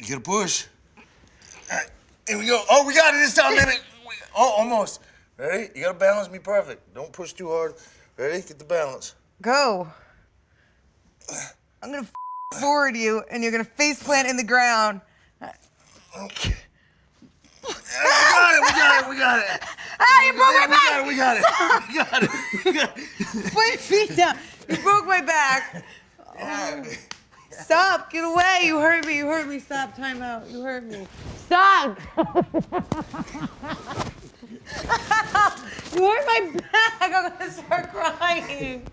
You gotta push. All right, here we go. Oh, we got it this time, baby. Oh, almost. Ready? You gotta balance me perfect. Don't push too hard. Ready? Get the balance. Go. I'm gonna forward you, and you're gonna face plant in the ground. Okay. We got it. Ah, you broke my back! We got it. Put your feet down. You broke my back. Oh. Stop, get away. You hurt me, Stop, time out. You hurt me. Stop. You hurt my back. I'm gonna start crying.